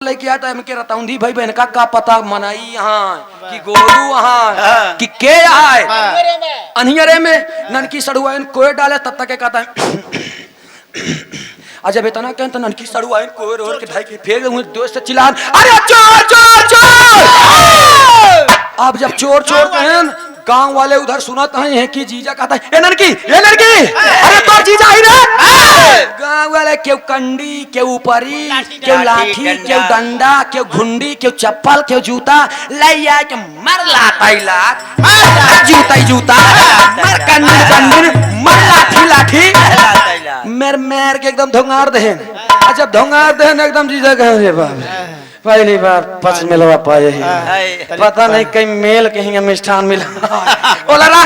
लेके आता है रतौंधी भाई बहन का पता मनाई यहाँ कि गोरू यहाँ कि के आए अनियरे में ननकी सड़ुआ कोई डाले तब तक कहता है जब इतना कहते तो ननकी सड़ुआ कोई रोड के ढाई के फिर दोस्त से चिल्लान अरे चोर चोर चोर। अब जब चोर चोर कहन गांव वाले उधर सुनाते हैं कि जीजा कहता है ए ननकी अरे तो जीजा ही रे। गांव वाले क्यों कंडी क्यों ऊपरी क्यों लाठी क्यों डंडा क्यों घुंडी क्यों चप्पल क्यों जूता लैया के मर लात जूता ही जूता मर कंडी मर लाठी लाठी मेर के एकदम धोंगार दहन। अच्छा धोंगार दहन एकदम जीजा कहे बाप पहली बार पच मिलवा पाए ही पता नहीं कहीं मेल कहीं मिष्ठान मिला बोला ना।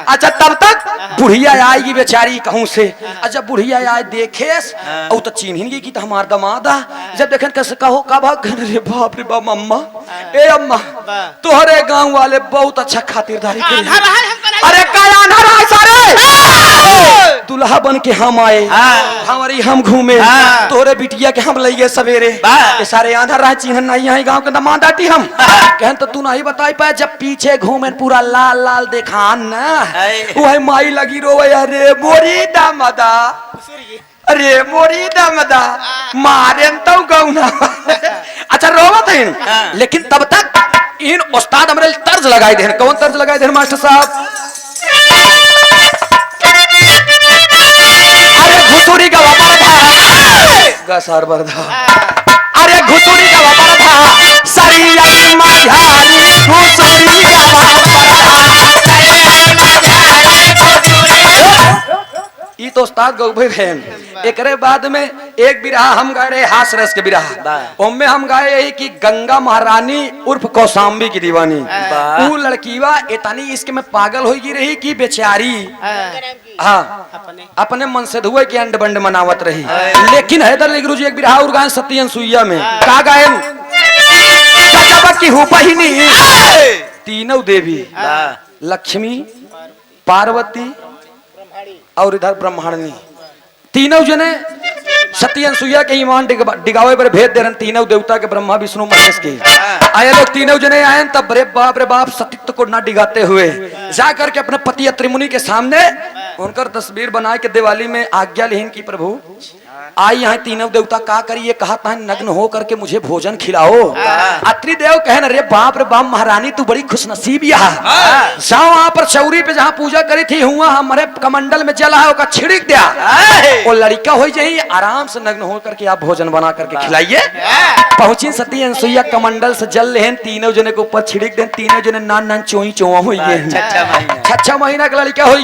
अच्छा तब तक बुढ़िया आएगी बेचारी कहूं से। अच्छा बुढ़िया आए देखे और तो चिन्हिंगी की तो हमार दमादा जब देखें कैसे कहो कब रे बाप अम्मा ए अम्मा तोहरे गांव वाले बहुत अच्छा खातिरदारी करे। अरे दुल्हा बन के हम आए हमारी हम घूमे तोरे बिटिया के हम लइए सवेरे सारे आंधा रह चिन्हन नहीं है गांव के दमादाटी हम कहन तो तू नहीं बताई पाए जब पीछे घूमे पूरा लाल लाल देखान ना वही माई लगी रोवे अरे मोरी दामदा अरे मोरी दामदा मारे तो गौना। अच्छा रोवत है लेकिन तब तक इन उस्ताद हमरे तर्ज लगाई दे। कौन तर्ज लगाई दे मास्टर साहब? अरे घुसुरी का व्यापार था गसार बरधा अरे घुसुरी का व्यापार था सरिया माझारी घुसुरी का ई तो उस्ताद गौभे हैं। एकरे बाद में एक बिरहा हम गाए रहे हास रस के बिरहा उनमें हम गाए यही कि गंगा महारानी उर्फ कौसाम्बी की दीवानी वो लड़कीवा इतनी इसके में पागल होगी रही कि बेचारी हाँ अपने मन से धुए के अंड बंड मनावत रही। लेकिन हैदर गुरु जी एक बिरहा और गायन सत्यन सुइया में का गायन की हुपहिनी तीनों देवी लक्ष्मी पार्वती और इधर ब्रह्मांडी तीनों जने सती अनुसुईया के ईमान डिगावे पर भेद दे रहे तीनों देवता के ब्रह्मा विष्णु महेश के आए लोग तीनों जने आए तब रे बाप सतीत्व को ना डिगाते हुए जा करके अपने पति अत्रिमुनि के सामने उनकर तस्वीर बना के दिवाली में आज्ञा लेन की प्रभु आई यहाँ तीनों देवता का करिए कहा था नग्न हो करके मुझे भोजन खिलाओ। अत्रि देव कहन रे बाप महारानी तू बड़ी खुशनसीब यहाँ जाओ वहाँ पर चौरी पे जहाँ पूजा करी थी हुआ हमारे कमंडल में जल है छिड़क दिया वो लड़का हो जाए आराम से नग्न हो करके आप भोजन बना करके खिलाइए। पहुंची सती अनुसुईया कमंडल से जल लेन तीनों जने के ऊपर छिड़क दे तीनों जने नान चोई चोआ हुई छह महीना का लड़का हो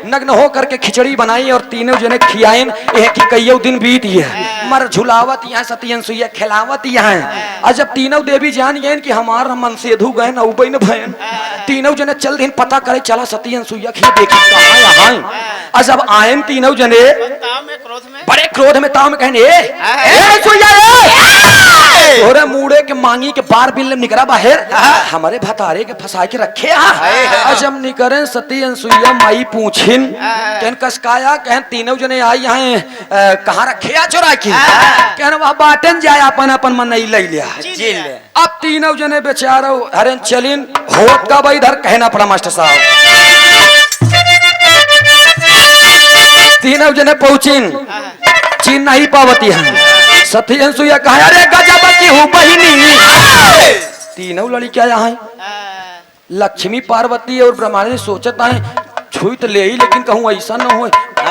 नग्न हो करके खिचड़ी बनाई और तीनों जने खियाइन कि कईयों दिन बीत है मर झुलावत यहाँ सती अनुसुईया खिलावत यहाँ। और जब तीनों देवी जान गए कि हमार मन से धु गए न उबैन भयन तीनों जने चल दिन पता करे चला सती अनुसुईया खिए देखी कहाँ यहाँ। और जब आयन तीनों जने बड़े क्रोध में ताव में कहने तोरे मुड़े के मांगी के बार बिल निकरा बाहर हमारे भतारे के फंसा के रखे जब निकरे सती अनुसुईया माई पूछिन कहन कसकाया कहन तीनों जने आई यहाँ कहाँ रखे चोरा की कहन वह बाटन जाए अपन अपन मन नहीं ले लिया। अब तीनों जने बेचारा हरन चलिन होत का भाई इधर कहना पड़ा मास्टर साहब। तीनों जने पहुंचिन चीन नहीं पावती है सती अनुसुईया कहा अरे गजब की हूँ बहिनी तीनों लड़कियां यहाँ लक्ष्मी पार्वती और ब्रह्मांडी सोचता है छुई तो ले ही लेकिन कहूँ ऐसा न हो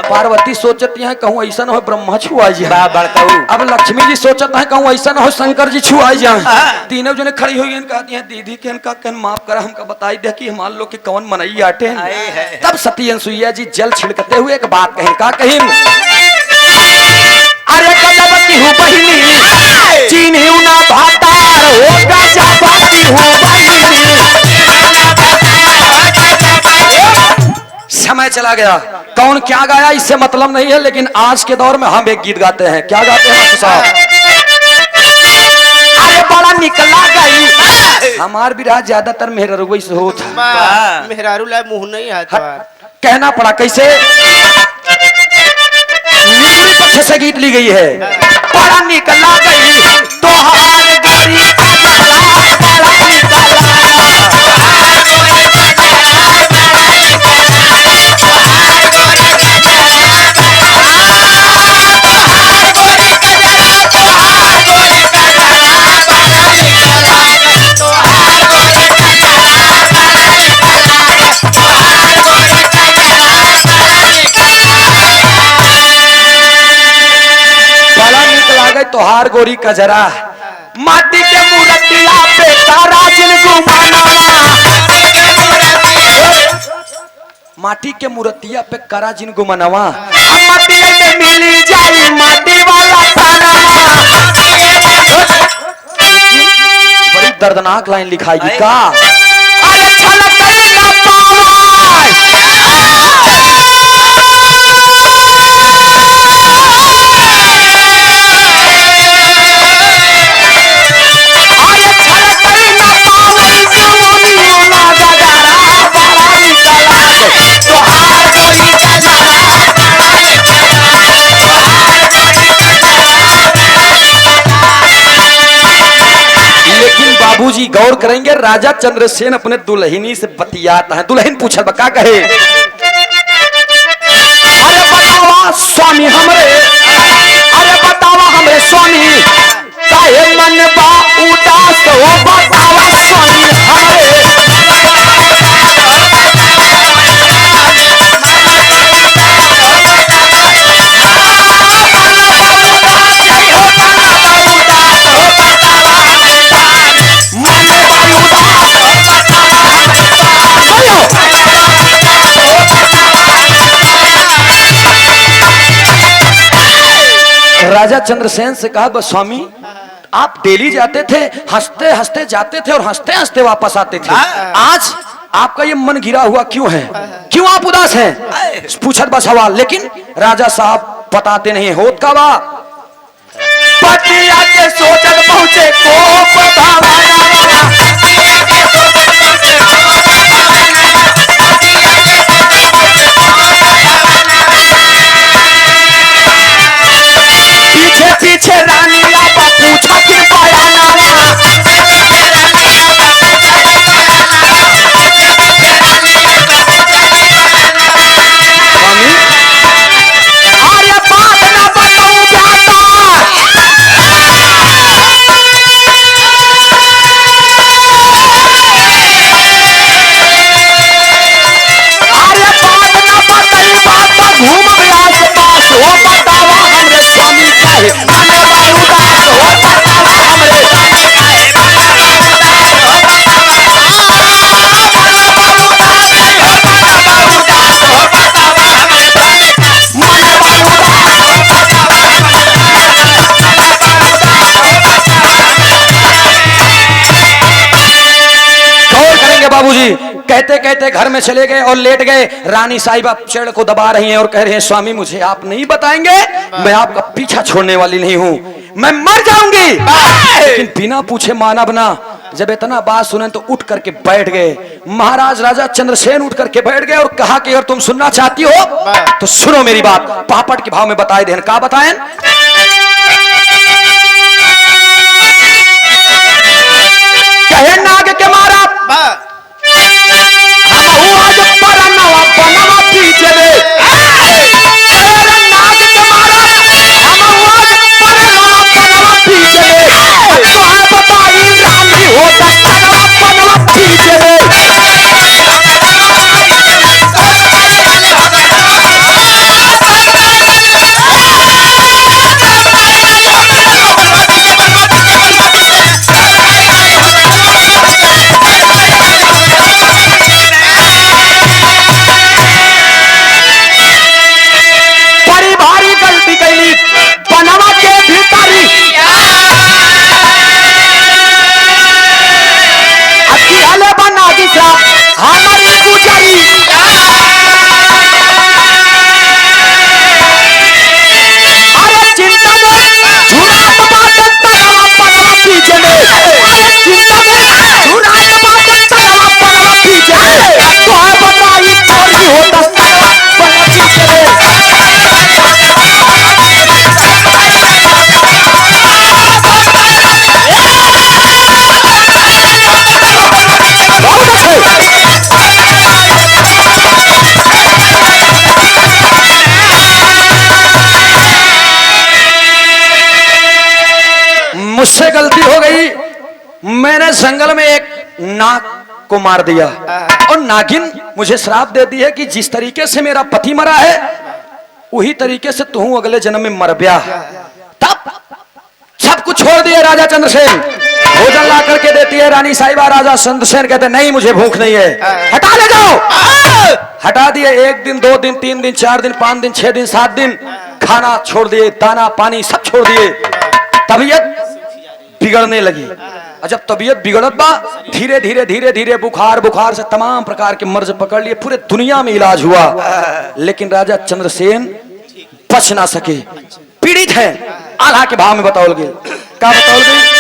पार्वती सोचती है कहूँ ऐसा न हो ब्रह्मा छुआ जाए। अब लक्ष्मी जी सोचता है कहूँ ऐसा न हो शंकर जी छुआ जाए। तीनों जने खड़ी हुई कहती हैं दीदी के इनका कहन माफ करा हमका बताई दे कि हमारे लोग के कौन मनई आटे हैं। तब सती अनुसुईया जी जल छिड़कते हुए एक बात कहें का कहीं अरे गजब की हूँ बहिनी चीन्ही ना भातार हो गजब की हूँ बहिनी। समय चला गया कौन क्या गाया इससे मतलब नहीं है लेकिन आज के दौर में हम एक गीत गाते हैं। क्या गाते हैं साहब? अरे बड़ा निकला गई हमार बिरहा ज्यादातर मेहरारू से होता मेहरारू ला मुंह नहीं आता कहना पड़ा कैसे निचली पक्ष से गीत ली गई है बड़ा निकला गई तो तोहार गोरी कजरा, माटी के मूर्तिया पे तारा जिन गुमानवा, माटी के मूर्तिया पे करा जिन गुमानवा, माटी में मिली जाई माटी वाला थानवा। बड़ी दर्दनाक लाइन लिखाई का, अरे छलक ना पावाई, बाबूजी गौर करेंगे। राजा चंद्रसेन अपने दुल्हनी से बतियाता है। दुल्हन पूछल बका कहे, अरे बतावा स्वामी हमरे, अरे बतावा हमरे स्वामी, काहे मन बा उदास हो, बतावा स्वामी हमरे। राजा चंद्रसेन से कहा, बस स्वामी आप डेली जाते थे, हंसते हंसते जाते थे और हंसते हंसते वापस आते थे, आज आपका ये मन गिरा हुआ क्यों है, क्यों आप उदास हैं? पूछत बस सवाल, लेकिन राजा साहब बताते नहीं। होत का बा पतिया के सोचत पहुंचे को बतावा, पीछे पीछे रानी आपा पूछा के बयानावा, अरे बात ना बताऊं जाता, अरे बात ना बताई बात तो घूम गया के पास हो, बतावा हमरे स्वामी काहे मन बा उदास हो, बतावा हमरे स्वामी काहे मन बा उदास हो, बतावा हमरे स्वामी मन बा उदास हो, बतावा गौर करेंगे बाबूजी। कहते कहते घर में चले गए और लेट गए। रानी साहिबा चेड़ को दबा रही हैं और कह रहे हैं, स्वामी मुझे आप नहीं बताएंगे, मैं आपका पीछा छोड़ने वाली नहीं हूं, मैं मर जाऊंगी। लेकिन बिना पूछे मानव ना। जब इतना बात सुने तो उठ करके बैठ गए। महाराज राजा चंद्रसेन उठ करके बैठ गए और कहा कि अगर तुम सुनना चाहती हो तो सुनो मेरी बात। पापड़ के भाव में बताए देन। का बताएं? कहे नाग के मारा मुझसे गलती हो गई, मैंने जंगल में एक नाग को मार दिया और नागिन मुझे श्राप दे दी है कि जिस तरीके से मेरा पति मरा है वही तरीके से तू अगले जन्म में मर गया। तब सब कुछ छोड़ दिए राजा चंद्रसेन। भोजन ला करके देती है रानी साहिबा। राजा चंद्रसेन कहते नहीं मुझे भूख नहीं है, हटा ले जाओ। हटा दिए। 1 दिन 2 दिन 3 दिन 4 दिन 5 दिन 6 दिन 7 दिन खाना छोड़ दिए, दाना पानी सब छोड़ दिए। तबीयत बिगड़ने लगी। और जब तबीयत बिगड़त बा धीरे धीरे धीरे धीरे बुखार से तमाम प्रकार के मर्ज पकड़ लिए। पूरे दुनिया में इलाज हुआ, लेकिन राजा चंद्रसेन बच ना सके, पीड़ित है। आल्हा के भाव में बताओ गए, क्या बताओ गए?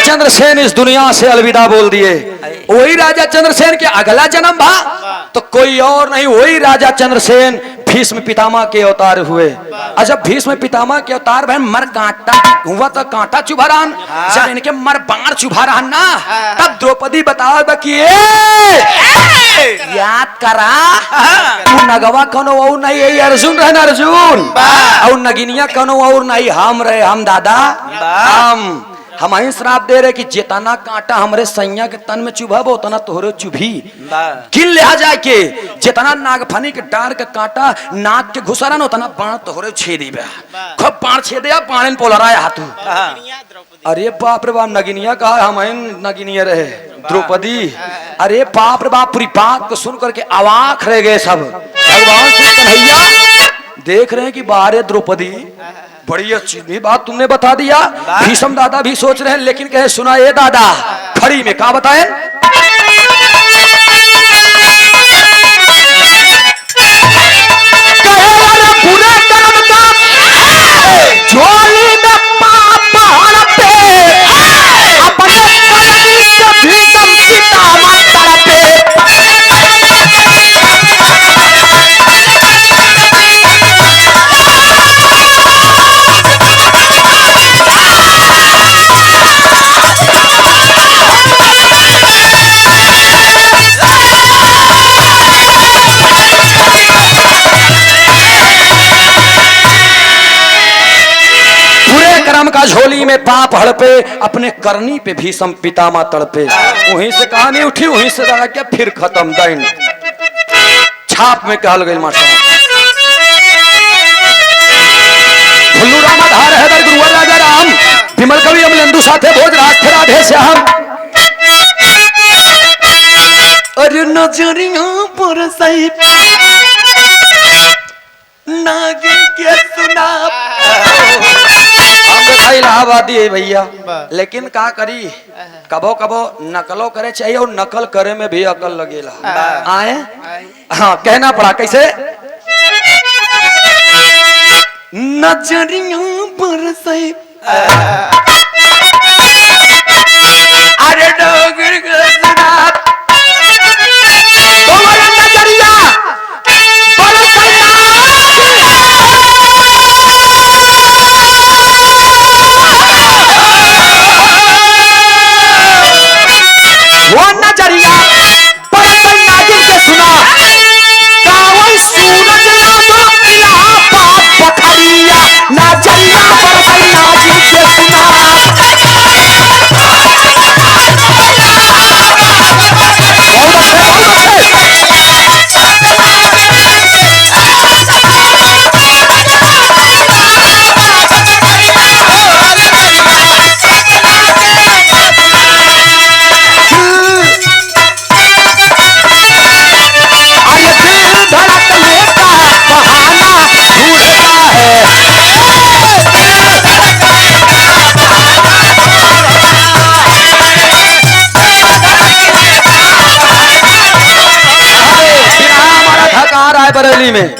चंद्रसेन इस दुनिया से अलविदा बोल दिए। वही राजा चंद्रसेन के अगला जन्म भा तो कोई और नहीं, वही राजा चंद्रसेन भीष्म पितामह के अवतार हुए। और जब भीष्म पितामह के अवतार बहन मर कांटा हुआ तो कांटा चुभा रहा, जब इनके मर बाण चुभा रहा ना, तब द्रौपदी बताओ कि याद करा तू नगवा कौन और नहीं है, अर्जुन रहना अर्जुन, और नगिनिया कौन और नहीं हम रहे, हम दादा हम ही श्राप दे रहे कि जितना कांटा हमरे सैया के तन में चुभब उतना तोहरे चुभी। गिन लिया जाए के जितना नागफनी के डार के कांटा नाक के घुसरन उतना बाण तोहरे छेदी बे, खूब बाण छेदे बाण पोलराया हाथू। अरे बाप रे बाप, नगिनिया कहा हम नगिनिया रहे द्रौपदी। अरे बाप रे बाप, पूरी बात को सुन करके अवाक रह गए सब। भगवान श्री कन्हैया देख रहे हैं कि बाहर द्रौपदी, बड़ी अच्छी भी बात तुमने बता दिया। भीष्म दादा भी सोच रहे हैं, लेकिन कहे सुना ये दादा खड़ी में क्या बताए? पूरे कर्म का झोली में पाप हड़पे, अपने कलगी से भीष्म पितामह तड़पे। का झोली में पाप हड़पे, अपने करनी पे भीष्म पितामह तड़पे। वहीं से कहानी उठी, वहीं से लगा के फिर खत्म। दैन छाप में कहल गई मास्टर भुल्लू राम आधार हैदर गुरुवर राजा राम विमल कवि अमलेंदु साथे भोज राष्ट्र राधे श्याम। अरे नजरिया पर सही नागिन के सुना इलाहाबादी है भैया, लेकिन का करी कबो कबो नकलो करे चाहिए, और नकल करे में भी अकल लगेला। आए हाँ कहना पड़ा कैसे? नजरियों पर से अरे डोगर के सुना तुम्हारा नजरिया ना रहा है बरेली में।